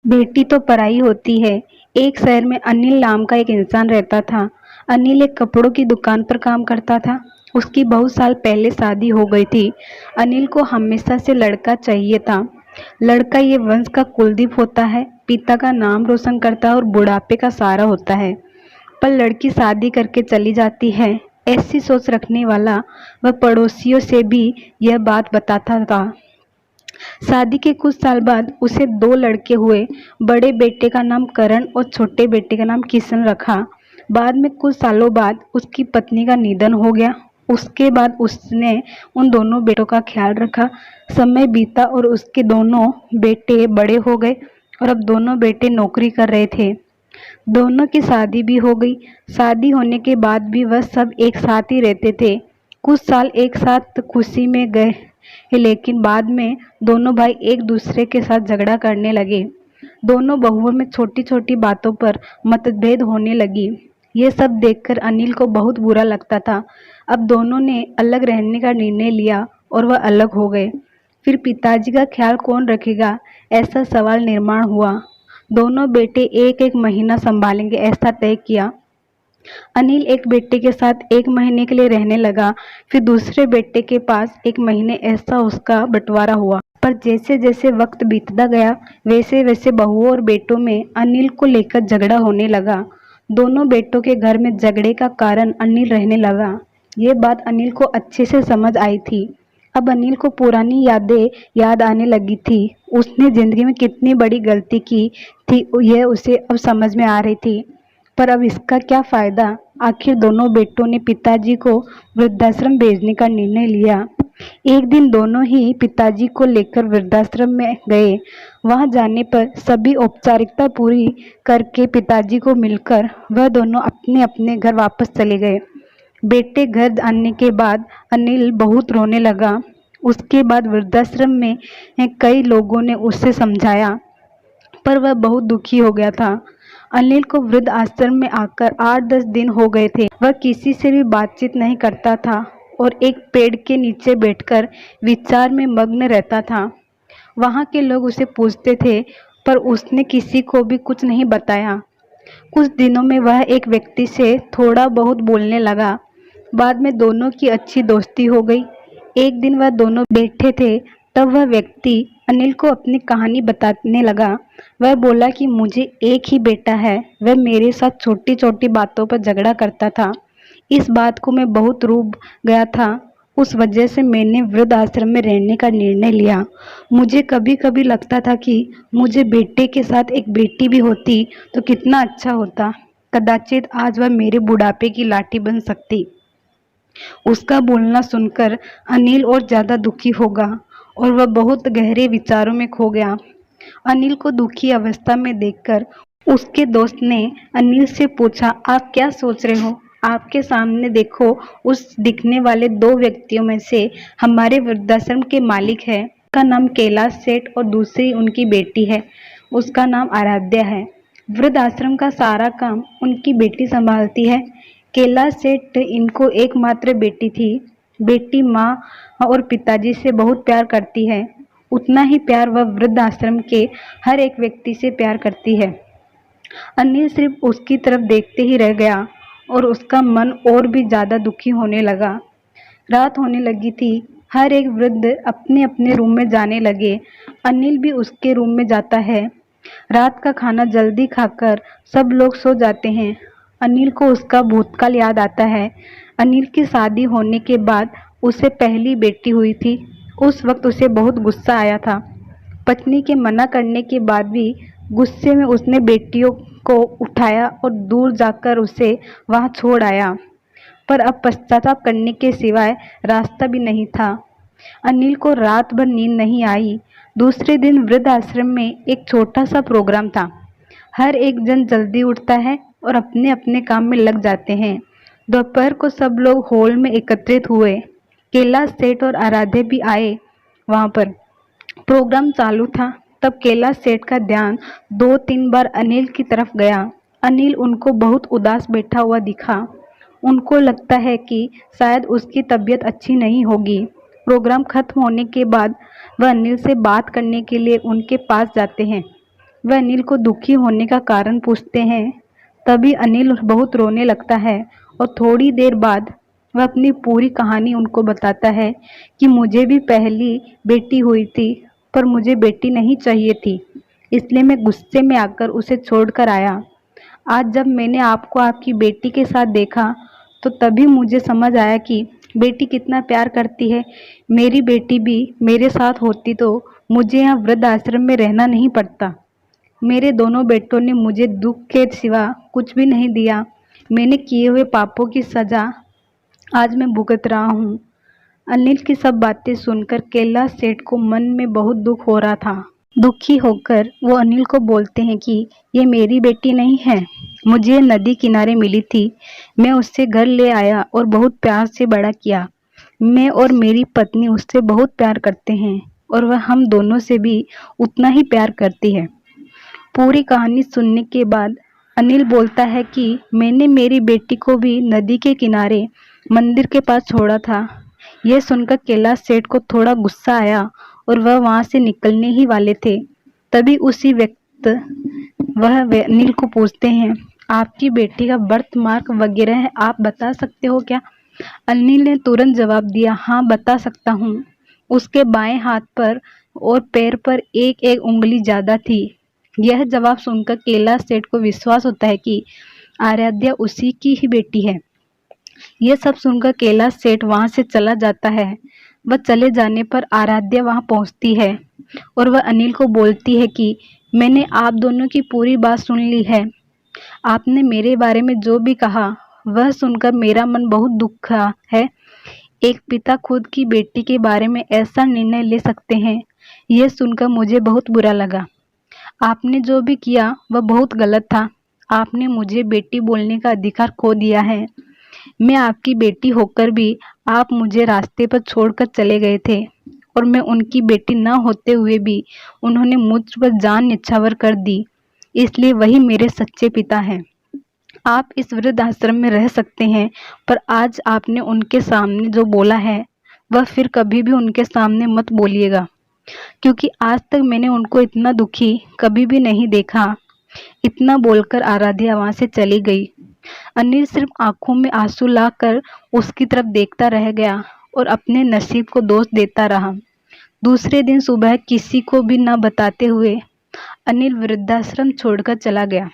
बेटी तो पराई होती है। एक शहर में अनिल नाम का एक इंसान रहता था। अनिल एक कपड़ों की दुकान पर काम करता था। उसकी बहुत साल पहले शादी हो गई थी। अनिल को हमेशा से लड़का चाहिए था। लड़का ये वंश का कुलदीप होता है, पिता का नाम रोशन करता है और बुढ़ापे का सहारा होता है। पर लड़की शादी करके चली जाती है। ऐसी सोच रखने वाला वह पड़ोसियों से भी यह बात बताता था। शादी के कुछ साल बाद उसे दो लड़के हुए। बड़े बेटे का नाम करण और छोटे बेटे का नाम किशन रखा। बाद में कुछ सालों बाद उसकी पत्नी का निधन हो गया। उसके बाद उसने उन दोनों बेटों का ख्याल रखा। समय बीता और उसके दोनों बेटे बड़े हो गए और अब दोनों बेटे नौकरी कर रहे थे। दोनों की शादी भी हो गई। शादी होने के बाद भी वह सब एक साथ ही रहते थे। कुछ साल एक साथ खुशी में गए, लेकिन बाद में दोनों भाई एक दूसरे के साथ झगड़ा करने लगे। दोनों बहुओं में छोटी छोटी बातों पर मतभेद होने लगी। ये सब देखकर अनिल को बहुत बुरा लगता था। अब दोनों ने अलग रहने का निर्णय लिया और वह अलग हो गए। फिर पिताजी का ख्याल कौन रखेगा, ऐसा सवाल निर्माण हुआ। दोनों बेटे एक एक महीना संभालेंगे, ऐसा तय किया। अनिल एक बेटे के साथ एक महीने के लिए रहने लगा। फिर दूसरे बेटे के पास एक महीने, ऐसा उसका बंटवारा हुआ। पर जैसे जैसे वक्त बीतता गया वैसे वैसे बहुओं और बेटों में अनिल को लेकर झगड़ा होने लगा। दोनों बेटों के घर में झगड़े का कारण अनिल रहने लगा। ये बात अनिल को अच्छे से समझ आई थी। अब अनिल को पुरानी यादें याद आने लगी थी। उसने जिंदगी में कितनी बड़ी गलती की थी, यह उसे अब समझ में आ रही थी। पर अब इसका क्या फायदा। आखिर दोनों बेटों ने पिताजी को वृद्धाश्रम भेजने का निर्णय लिया। एक दिन दोनों ही पिताजी को लेकर वृद्धाश्रम में गए। वहां जाने पर सभी औपचारिकता पूरी करके पिताजी को मिलकर वह दोनों अपने अपने घर वापस चले गए। बेटे घर आने के बाद अनिल बहुत रोने लगा। उसके बाद वृद्धाश्रम में कई लोगों ने उसे समझाया, पर वह बहुत दुखी हो गया था। अनिल को वृद्ध आश्रम में आकर 8-10 दिन हो गए थे। वह किसी से भी बातचीत नहीं करता था और एक पेड़ के नीचे बैठकर विचार में मग्न रहता था। वहाँ के लोग उसे पूछते थे, पर उसने किसी को भी कुछ नहीं बताया। कुछ दिनों में वह एक व्यक्ति से थोड़ा बहुत बोलने लगा। बाद में दोनों की अच्छी दोस्ती हो गई। एक दिन वह दोनों बैठे थे, तब वह व्यक्ति अनिल को अपनी कहानी बताने लगा। वह बोला कि मुझे एक ही बेटा है। वह मेरे साथ छोटी छोटी बातों पर झगड़ा करता था। इस बात को मैं बहुत रूठ गया था। उस वजह से मैंने वृद्ध आश्रम में रहने का निर्णय लिया। मुझे कभी कभी लगता था कि मुझे बेटे के साथ एक बेटी भी होती तो कितना अच्छा होता। कदाचित आज वह मेरे बुढ़ापे की लाठी बन सकती। उसका बोलना सुनकर अनिल और ज्यादा दुखी होगा और वह बहुत गहरे विचारों में खो गया। अनिल को दुखी अवस्था में देखकर उसके दोस्त ने अनिल से पूछा, आप क्या सोच रहे हो? आपके सामने देखो, उस दिखने वाले दो व्यक्तियों में से हमारे वृद्धाश्रम के मालिक है। उसका नाम कैलाश सेठ और दूसरी उनकी बेटी है, उसका नाम आराध्या है। वृद्ध आश्रम का सारा काम उनकी बेटी संभालती है। कैलाश सेठ इनको एकमात्र बेटी थी। बेटी माँ और पिताजी से बहुत प्यार करती है। उतना ही प्यार वह वृद्ध आश्रम के हर एक व्यक्ति से प्यार करती है। अनिल सिर्फ उसकी तरफ देखते ही रह गया और उसका मन और भी ज्यादा दुखी होने लगा। रात होने लगी थी। हर एक वृद्ध अपने अपने रूम में जाने लगे। अनिल भी उसके रूम में जाता है। रात का खाना जल्दी खाकर सब लोग सो जाते हैं। अनिल को उसका भूतकाल याद आता है। अनिल की शादी होने के बाद उसे पहली बेटी हुई थी। उस वक्त उसे बहुत गुस्सा आया था। पत्नी के मना करने के बाद भी गुस्से में उसने बेटियों को उठाया और दूर जाकर उसे वहां छोड़ आया। पर अब पश्चाताप करने के सिवाय रास्ता भी नहीं था। अनिल को रात भर नींद नहीं आई। दूसरे दिन वृद्ध आश्रम में एक छोटा सा प्रोग्राम था। हर एक जन जल्दी उठता है और अपने अपने काम में लग जाते हैं। दोपहर को सब लोग हॉल में एकत्रित हुए। कैलाश सेठ और आराध्या भी आए। वहां पर प्रोग्राम चालू था। तब कैलाश सेठ का ध्यान 2-3 बार अनिल की तरफ गया। अनिल उनको बहुत उदास बैठा हुआ दिखा। उनको लगता है कि शायद उसकी तबीयत अच्छी नहीं होगी। प्रोग्राम खत्म होने के बाद वह अनिल से बात करने के लिए उनके पास जाते हैं। वह अनिल को दुखी होने का कारण पूछते हैं। तभी अनिल बहुत रोने लगता है और थोड़ी देर बाद वह अपनी पूरी कहानी उनको बताता है कि मुझे भी पहली बेटी हुई थी, पर मुझे बेटी नहीं चाहिए थी, इसलिए मैं गुस्से में आकर उसे छोड़कर आया। आज जब मैंने आपको आपकी बेटी के साथ देखा तो तभी मुझे समझ आया कि बेटी कितना प्यार करती है। मेरी बेटी भी मेरे साथ होती तो मुझे यहाँ वृद्ध आश्रम में रहना नहीं पड़ता। मेरे दोनों बेटों ने मुझे दुख के सिवा कुछ भी नहीं दिया। मैंने किए हुए पापों की सजा आज मैं भुगत रहा हूँ। अनिल की सब बातें सुनकर कैलाश सेठ को मन में बहुत दुख हो रहा था। दुखी होकर वो अनिल को बोलते हैं कि ये मेरी बेटी नहीं है, मुझे नदी किनारे मिली थी। मैं उससे घर ले आया और बहुत प्यार से बड़ा किया। मैं और मेरी पत्नी उससे बहुत प्यार करते हैं और वह हम दोनों से भी उतना ही प्यार करती है। पूरी कहानी सुनने के बाद अनिल बोलता है कि मैंने मेरी बेटी को भी नदी के किनारे मंदिर के पास छोड़ा था। यह सुनकर कैलाश सेठ को थोड़ा गुस्सा आया और वह वहां से निकलने ही वाले थे। तभी उसी वक्त वह अनिल को पूछते हैं, आपकी बेटी का बर्थ मार्क वगैरह आप बता सकते हो क्या? अनिल ने तुरंत जवाब दिया, हाँ बता सकता हूँ। उसके बाएं हाथ पर और पैर पर एक एक उंगली ज्यादा थी। यह जवाब सुनकर कैलाश सेठ को विश्वास होता है कि आराध्या उसी की ही बेटी है। यह सब सुनकर कैलाश सेठ वहां से चला जाता है। वह चले जाने पर आराध्या वहां पहुंचती है और वह अनिल को बोलती है कि मैंने आप दोनों की पूरी बात सुन ली है। आपने मेरे बारे में जो भी कहा वह सुनकर मेरा मन बहुत दुखा है। एक पिता खुद की बेटी के बारे में ऐसा निर्णय ले सकते हैं, यह सुनकर मुझे बहुत बुरा लगा। आपने जो भी किया वह बहुत गलत था। आपने मुझे बेटी बोलने का अधिकार खो दिया है। मैं आपकी बेटी होकर भी आप मुझे रास्ते पर छोड़कर चले गए थे और मैं उनकी बेटी न होते हुए भी उन्होंने मुझ पर जान न्यौछावर कर दी, इसलिए वही मेरे सच्चे पिता हैं। आप इस वृद्ध आश्रम में रह सकते हैं, पर आज आपने उनके सामने जो बोला है वह फिर कभी भी उनके सामने मत बोलिएगा, क्योंकि आज तक मैंने उनको इतना दुखी कभी भी नहीं देखा। इतना बोलकर आराध्या वहां से चली गई। अनिल सिर्फ आंखों में आंसू लाकर उसकी तरफ देखता रह गया और अपने नसीब को दोष देता रहा। दूसरे दिन सुबह किसी को भी न बताते हुए अनिल वृद्धाश्रम छोड़कर चला गया।